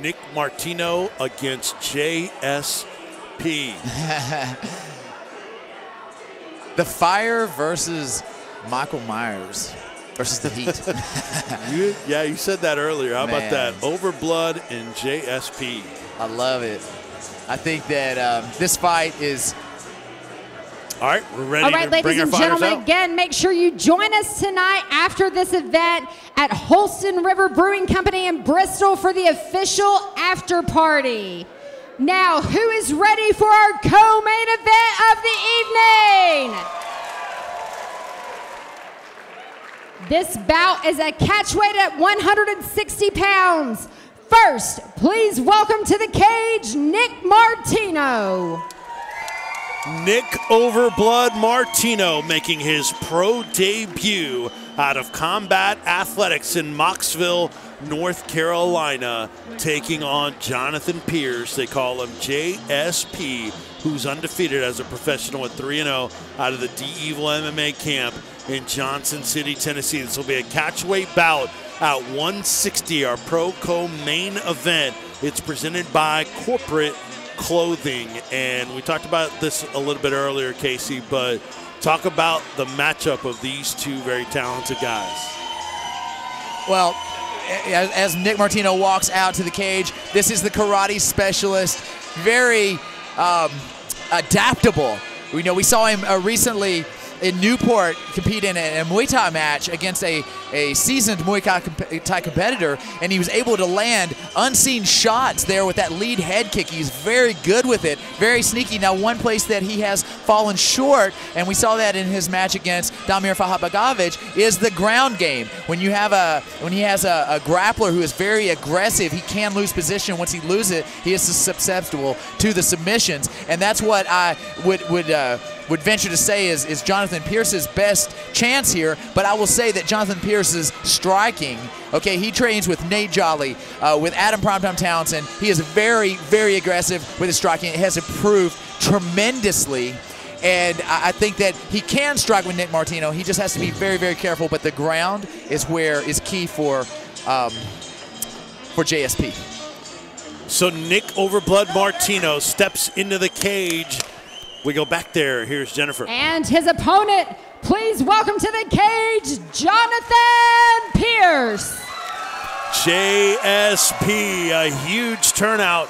Nick Martino against JSP. The Fire versus Michael Myers versus the Heat. Yeah, you said that earlier. How about that? Overblood and JSP. I love it. I think that this fight is... All right, we're ready to bring our fighters out. All right, ladies and gentlemen, again, make sure you join us tonight after this event at Holston River Brewing Company in Bristol for the official after party. Now, who is ready for our co-main event of the evening? This bout is a catchweight at 160 pounds. First, please welcome to the cage, Nick Martino. Nick Overblood Martino making his pro debut out of Combat Athletics in Mocksville, North Carolina, taking on Jonathan Pearce. They call him JSP, who's undefeated as a professional at 3-0 out of the D-Evil MMA camp in Johnson City, Tennessee. This will be a catchweight bout at 160, our pro co-main event. It's presented by Corporate Clothing, and we talked about this a little bit earlier, Casey, but talk about the matchup of these two very talented guys. Well, as Nick Martino walks out to the cage, this is the karate specialist, very adaptable. We saw him recently in Newport compete in a Muay Thai match against a seasoned Muay Thai competitor, and he was able to land unseen shots there with that lead head kick. He's very good with it, very sneaky. Now, one place that he has fallen short, and we saw that in his match against Damir Fahabagavich, is the ground game. When he has a grappler who is very aggressive, he can lose position. Once he loses it, he is susceptible to the submissions, and that's what I would venture to say is Jonathan Pearce's best chance here. But I will say that Jonathan Pearce's striking, okay, he trains with Nate Jolly, with Adam Primetime Townsend. He is very, very aggressive with his striking. It has improved tremendously. And I think that he can strike with Nick Martino. He just has to be very, very careful. But the ground is key for JSP. So Nick Overblood Martino steps into the cage. We go back there. Here's Jennifer. And his opponent, please welcome to the cage, Jonathan Pearce. JSP, a huge turnout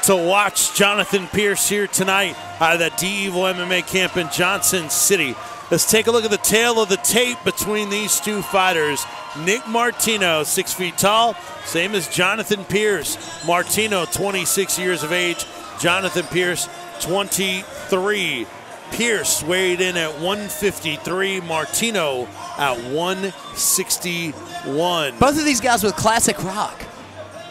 to watch Jonathan Pearce here tonight out of that D-Evil MMA camp in Johnson City. Let's take a look at the tail of the tape between these two fighters. Nick Martino, 6 feet tall, same as Jonathan Pearce. Martino, 26 years of age. Jonathan Pearce, 23. Pearce weighed in at 153. Martino at 161. Both of these guys with classic rock.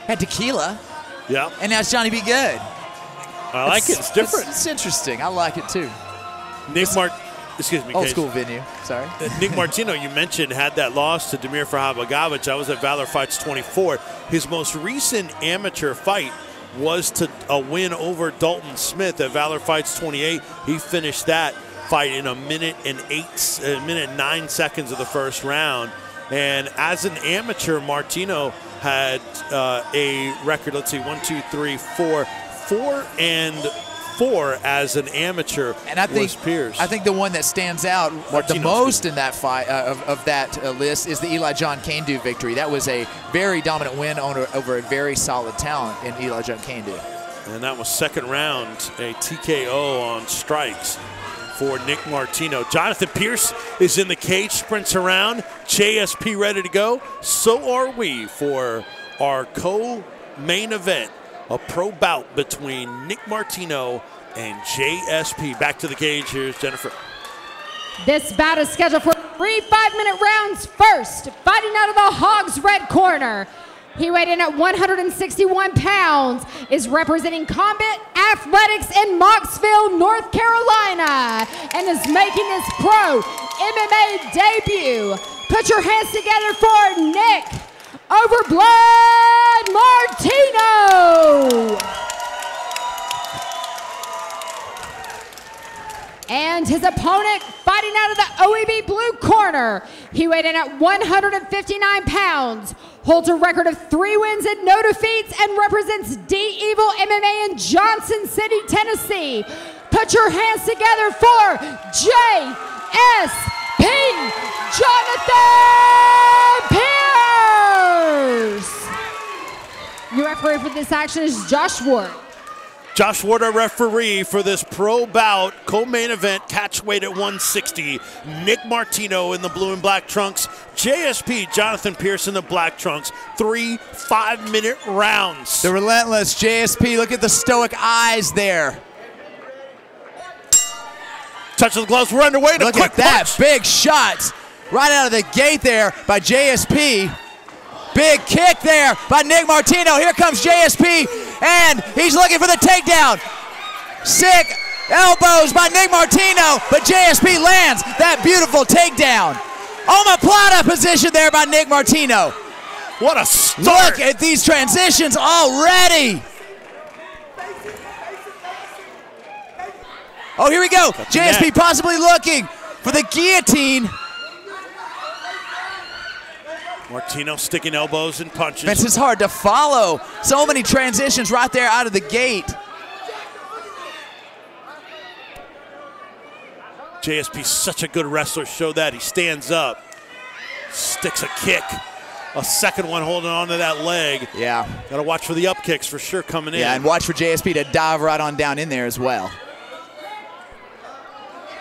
Had tequila. Yeah. And now it's Johnny Be Good. I like it. It's different. It's interesting. I like it too. Excuse me. Old school venue. Sorry. Nick Martino, you mentioned, had that loss to Damir Fahabagavich. That was at Valor Fights 24. His most recent amateur fight was a win over Dalton Smith at Valor Fights 28. He finished that fight in a minute and 9 seconds of the first round. And as an amateur, Martino had a record, let's see, 4-4 as an amateur. And I think Pearce. I think the one that stands out the most in that fight of that list is the Eli John Candu victory. That was a very dominant win over a very solid talent in Eli John Candu. And that was second round, a TKO on strikes for Nick Martino. Jonathan Pearce is in the cage, sprints around. JSP ready to go. So are we for our co-main event, a pro bout between Nick Martino and JSP. Back to the cage. Here's Jennifer. This bout is scheduled for 3 5-minute rounds. First, fighting out of the Hogs red corner. He weighed in at 161 pounds, is representing Combat Athletics in Mocksville, North Carolina, and is making his pro MMA debut. Put your hands together for Nick Overblood Martino. And his his opponent, fighting out of the OEB blue corner. He weighed in at 159 pounds, holds a record of 3 wins and no defeats, and represents D-Evil MMA in Johnson City, Tennessee. Put your hands together for JSP Jonathan Pearce. Your referee for this action is Josh Ward. Josh Ward, our referee for this pro bout, co-main event, catch weight at 160. Nick Martino in the blue and black trunks. JSP Jonathan Pearce in the black trunks. 3 5-minute rounds. The relentless JSP, look at the stoic eyes there. Touch of the gloves, we're underway. Look at that, big shots right out of the gate there by JSP. Big kick there by Nick Martino. Here comes JSP, and he's looking for the takedown. Sick elbows by Nick Martino, but JSP lands that beautiful takedown. Omoplata position there by Nick Martino. What a start. Look at these transitions already. Oh, here we go. JSP possibly looking for the guillotine. Martino sticking elbows and punches. This is hard to follow. So many transitions right there out of the gate. JSP's such a good wrestler. Show that. He stands up, sticks a kick, a second one holding on to that leg. Yeah. Got to watch for the up kicks for sure coming in. Yeah, and watch for JSP to dive right on down in there as well.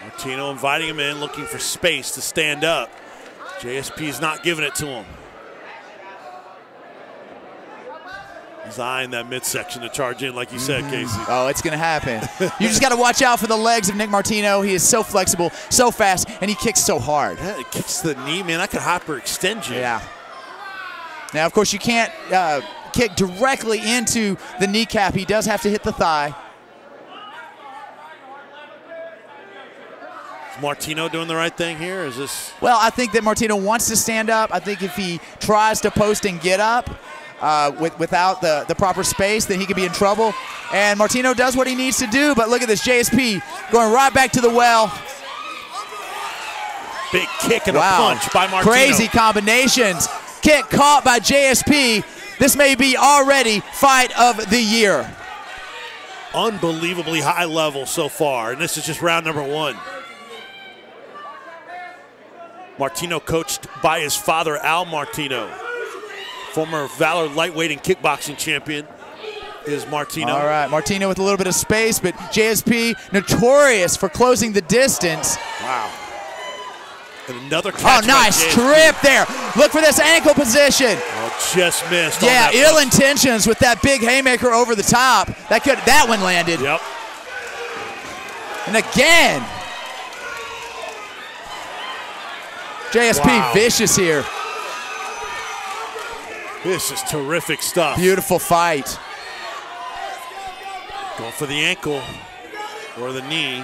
Martino inviting him in, looking for space to stand up. JSP's not giving it to him. He's eyeing that midsection to charge in, like you said, Casey. Oh, it's going to happen. You just got to watch out for the legs of Nick Martino. He is so flexible, so fast, and he kicks so hard. Yeah, he kicks the knee, man. That could hyperextend you. Yeah. Now, of course, you can't kick directly into the kneecap. He does have to hit the thigh. Is Martino doing the right thing here? Is this? Well, I think that Martino wants to stand up. I think if he tries to post and get up without the proper space, then he could be in trouble. And Martino does what he needs to do, but look at this, JSP going right back to the well. Big kick and a punch by Martino. Crazy combinations. Kick caught by JSP. This may be already fight of the year. Unbelievably high level so far, and this is just round number 1. Martino coached by his father, Al Martino. Former Valor lightweight and kickboxing champion is Martino. All right, Martino with a little bit of space, but JSP notorious for closing the distance. Wow. And another catch. Oh, nice trip there. Look for this ankle position. Oh, just missed. Yeah, ill intentions with that big haymaker over the top. That one landed. Yep. And again. JSP vicious here. This is terrific stuff. Beautiful fight. Going for the ankle or the knee.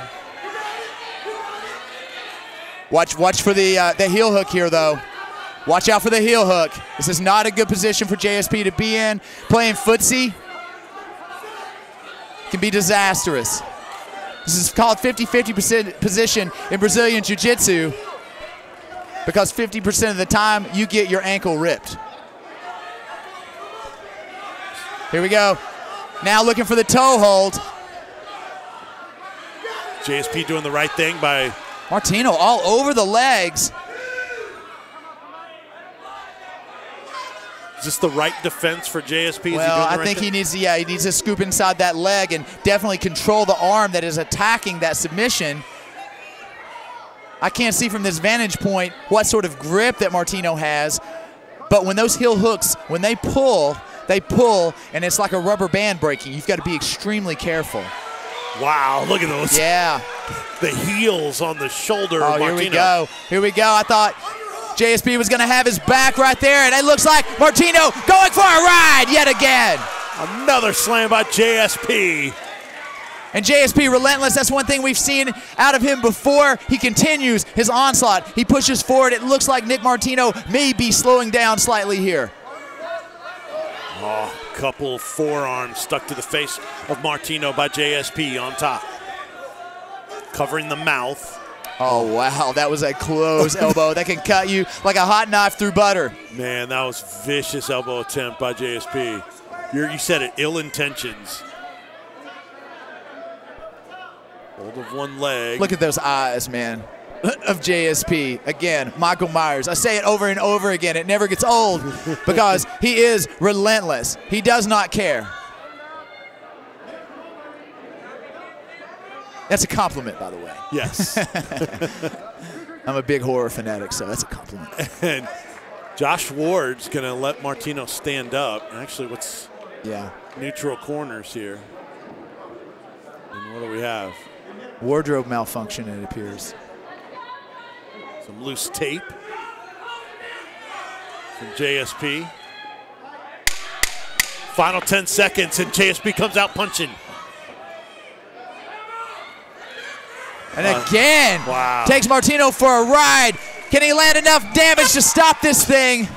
Watch for the heel hook here, though. Watch out for the heel hook. This is not a good position for JSP to be in. Playing footsie can be disastrous. This is called 50-50 position in Brazilian Jiu-Jitsu because 50% of the time you get your ankle ripped. Here we go. Now looking for the toe hold. JSP doing the right thing by Martino all over the legs. Is this the right defense for JSP? Well, I think he needs to scoop inside that leg and definitely control the arm that is attacking that submission. I can't see from this vantage point what sort of grip that Martino has, but when those heel hooks, when they pull, and it's like a rubber band breaking. You've got to be extremely careful. Wow, look at those. Yeah. The heels on the shoulder of Martino. Here we go. Here we go. I thought JSP was going to have his back right there, and it looks like Martino going for a ride yet again. Another slam by JSP. And JSP relentless. That's one thing we've seen out of him before. He continues his onslaught. He pushes forward. It looks like Nick Martino may be slowing down slightly here. Oh, couple forearms stuck to the face of Martino by JSP on top. Covering the mouth. Oh, wow. That was a close elbow. That can cut you like a hot knife through butter. Man, that was vicious elbow attempt by JSP. You said it, ill intentions. Hold of one leg. Look at those eyes, man, of JSP. Again, Michael Myers. I say it over and over again. It never gets old because he is relentless. He does not care. That's a compliment, by the way. Yes. I'm a big horror fanatic, so that's a compliment. And Josh Ward's going to let Martino stand up. Actually, what's neutral corners here? And what do we have? Wardrobe malfunction, it appears. Some loose tape from JSP. Final 10 seconds, and JSP comes out punching. And again, takes Martino for a ride. Can he land enough damage to stop this thing?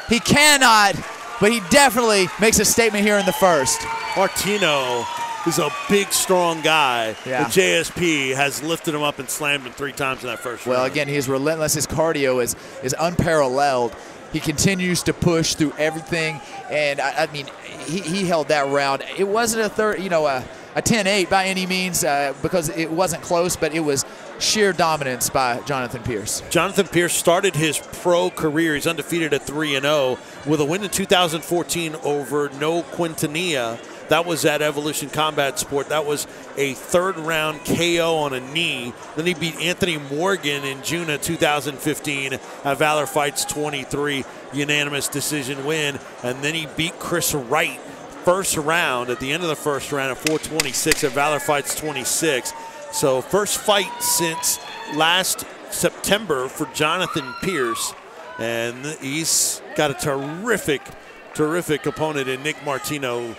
He cannot, but he definitely makes a statement here in the first. Martino is a big, strong guy. Yeah. The JSP has lifted him up and slammed him 3 times in that first round. Well, again, he's relentless. His cardio is unparalleled. He continues to push through everything, and I mean, he held that round. It wasn't a 10-8 by any means because it wasn't close, but it was sheer dominance by Jonathan Pearce. Jonathan Pearce started his pro career. He's undefeated at 3-0 with a win in 2014 over No Quintanilla. That was at Evolution Combat Sport. That was a 3rd round KO on a knee. Then he beat Anthony Morgan in June of 2015 at Valor Fights 23, unanimous decision win. And then he beat Chris Wright first round at the end of the first round at 426 at Valor Fights 26. So first fight since last September for Jonathan Pearce. And he's got a terrific opponent in Nick Martino.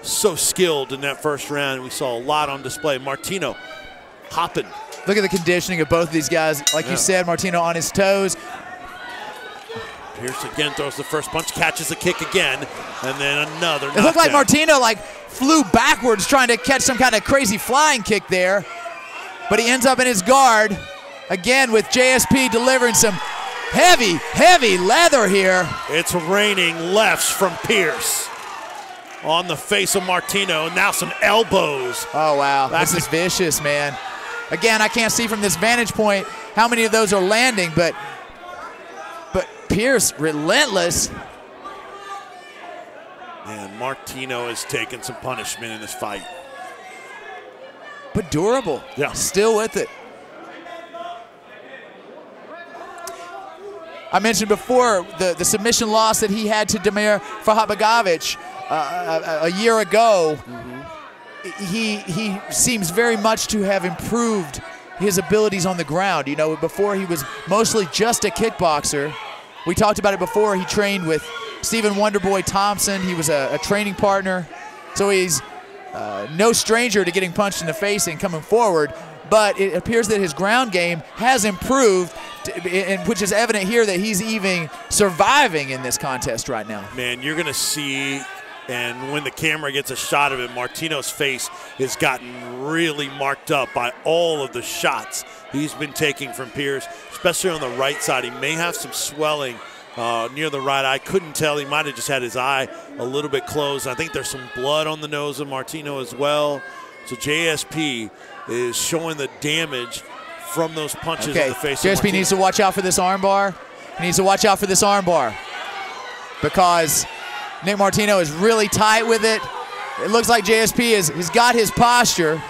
So skilled in that first round. We saw a lot on display. Martino hopping. Look at the conditioning of both of these guys. Like you said, Martino on his toes. Pearce again throws the first punch, catches a kick again, and then another knockdown. It looked like Martino flew backwards trying to catch some kind of crazy flying kick there, but he ends up in his guard. Again with JSP delivering some heavy leather here. It's raining lefts from Pearce on the face of Martino. Now some elbows. Oh, wow. This is vicious, man. Again, I can't see from this vantage point how many of those are landing, but Pearce, relentless. Man, Martino has taken some punishment in this fight. But durable. Yeah. Still with it. I mentioned before the submission loss that he had to Damir Fahabagavich a year ago. He seems very much to have improved his abilities on the ground. You know, before he was mostly just a kickboxer. We talked about it before. He trained with Stephen Wonderboy Thompson. He was a training partner. So he's no stranger to getting punched in the face and coming forward. But it appears that his ground game has improved, which is evident here that he's even surviving in this contest right now. Man, you're going to see, and when the camera gets a shot of it, Martino's face has gotten really marked up by all of the shots he's been taking from Pearce, especially on the right side. He may have some swelling near the right eye. Couldn't tell. He might have just had his eye a little bit closed. I think there's some blood on the nose of Martino as well. So JSP is showing the damage from those punches on the face of Martino. JSP needs to watch out for this armbar. He needs to watch out for this armbar because Nick Martino is really tight with it. It looks like JSP has got his posture,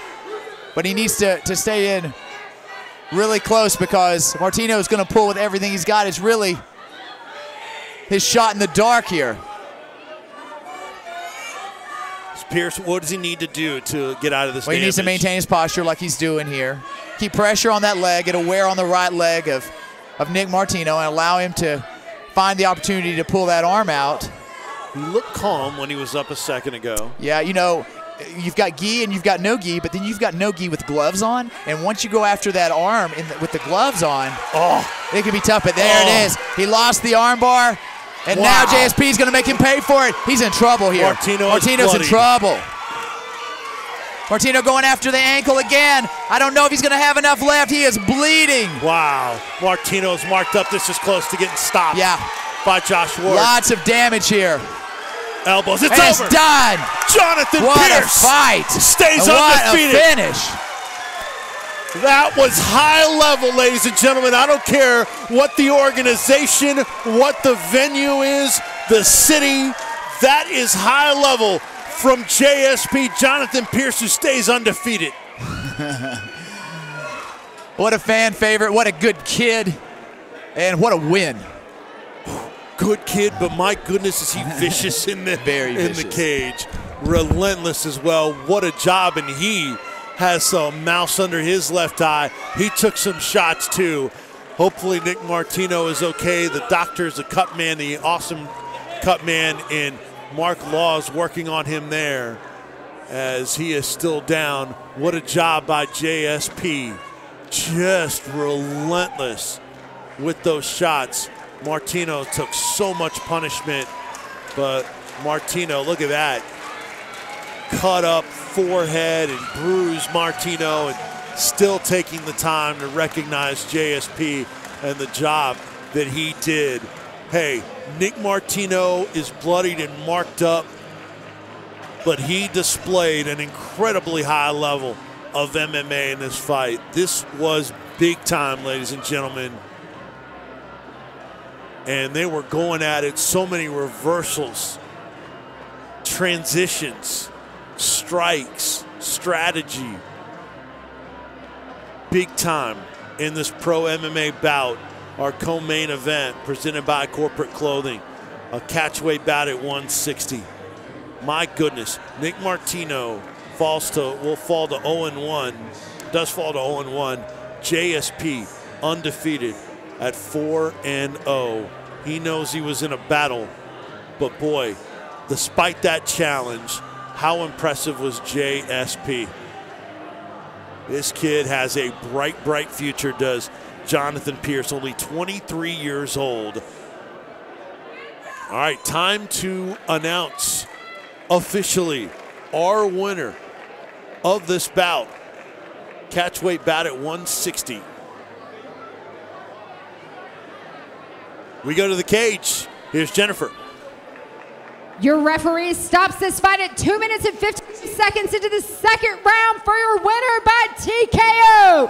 but he needs to stay in really close because Martino is going to pull with everything he's got. It's really his shot in the dark here. Pearce, what does he need to do to get out of this damage? He needs to maintain his posture like he's doing here. Keep pressure on that leg. Get a wear on the right leg of Nick Martino and allow him to find the opportunity to pull that arm out. He looked calm when he was up a second ago. Yeah, you know, you've got gi and you've got no gi, but then you've got no gi with gloves on. And once you go after that arm with the gloves on, it can be tough. But there it is. He lost the arm bar. And now JSP is going to make him pay for it. He's in trouble here. Martino's in trouble. Martino going after the ankle again. I don't know if he's going to have enough left. He is bleeding. Wow. Martino's marked up. This is close to getting stopped. Yeah. By Josh Ward. Lots of damage here. Elbows. It's and over. It's done. Jonathan What Pearce. a fight. Stays and undefeated. What a finish. That was high level, ladies and gentlemen. I don't care what the organization, what the venue is, the city. That is high level from JSP, Jonathan Pearce, who stays undefeated. What a fan favorite. What a good kid. And what a win. Good kid, but my goodness, is he vicious in the cage. Relentless as well. What a job, and he has some mouse under his left eye. He took some shots too. Hopefully Nick Martino is okay. The doctors, the cut man, the awesome cut man in Mark Law is working on him there as he is still down. What a job by JSP. Just relentless with those shots. Martino took so much punishment, but Martino, look at that. Cut up forehead and bruised Martino, and still taking the time to recognize JSP and the job that he did. Hey, Nick Martino is bloodied and marked up, but he displayed an incredibly high level of MMA in this fight. This was big time, ladies and gentlemen. And they were going at it, so many reversals, transitions, strikes, strategy. Big time in this pro MMA bout, our co-main event presented by Corporate Clothing, a catchweight bout at 160. My goodness, Nick Martino will fall to 0-1, does fall to 0-1. JSP undefeated at 4-0. He knows he was in a battle, but boy, despite that challenge, how impressive was JSP? This kid has a bright, bright future, does Jonathan Pearce, only 23 years old. All right, time to announce officially our winner of this bout. Catchweight bout at 160. We go to the cage. Here's Jennifer. Your referee stops this fight at 2 minutes and 15 seconds into the second round for your winner by TKO,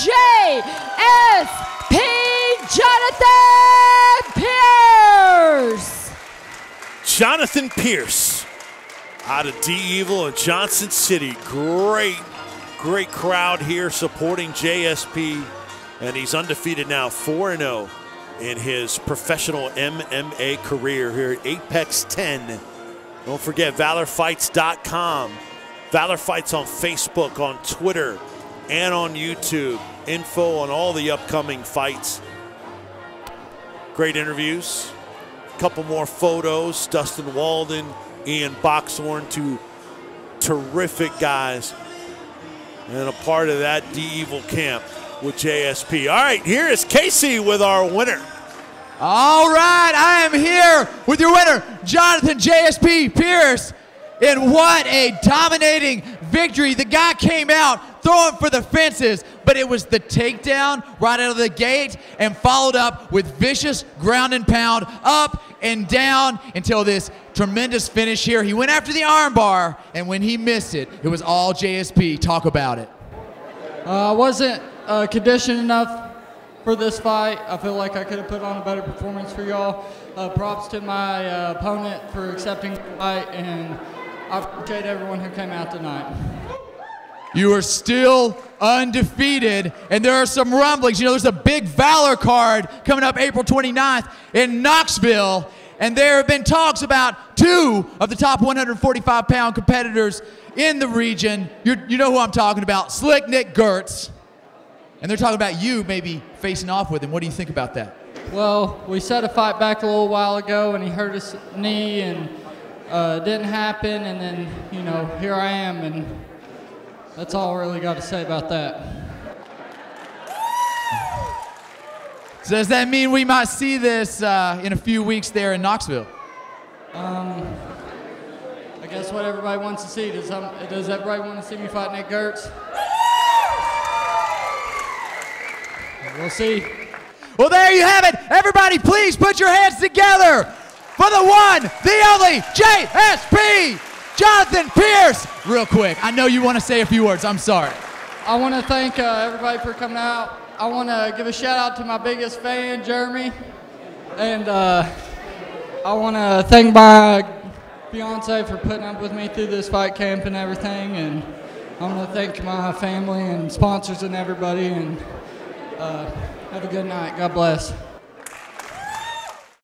JSP Jonathan Pearce. Jonathan Pearce out of D-Evil in Johnson City. Great crowd here supporting JSP, and he's undefeated now, 4-0 in his professional MMA career here at Apex 10. Don't forget ValorFights.com. Valor Fights on Facebook, on Twitter, and on YouTube. Info on all the upcoming fights. Great interviews. A couple more photos. Dustin Walden, Ian Boxhorn, two terrific guys. And a part of that D-Evil camp with JSP. All right, here is Casey with our winner. All right, I am here with your winner, Jonathan JSP Pearce. And what a dominating victory. The guy came out throwing for the fences, but it was the takedown right out of the gate and followed up with vicious ground and pound up and down until this tremendous finish here. He went after the armbar, and when he missed it, it was all JSP. Talk about it. I wasn't conditioned enough for this fight. I feel like I could have put on a better performance for y'all. Props to my opponent for accepting the fight, and I appreciate everyone who came out tonight. You are still undefeated, and there are some rumblings. You know, there's a big Valor card coming up April 29th in Knoxville, and there have been talks about 2 of the top 145-pound competitors in the region. You know who I'm talking about, Slick Nick Gertz. And they're talking about you maybe facing off with him. What do you think about that? Well, we set a fight back a little while ago, and he hurt his knee, and it didn't happen, and then, you know, here I am, and that's all I really got to say about that. So does that mean we might see this in a few weeks there in Knoxville? I guess what everybody wants to see? Does everybody want to see me fight Nick Gertz? We'll see. Well, there you have it. Everybody, please put your hands together for the one, the only JSP, Jonathan Pearce. Real quick, I know you want to say a few words. I'm sorry. I want to thank everybody for coming out. I want to give a shout out to my biggest fan, Jeremy. And I want to thank my fiance for putting up with me through this fight camp and everything. And I want to thank my family and sponsors and everybody. And have a good night. God bless.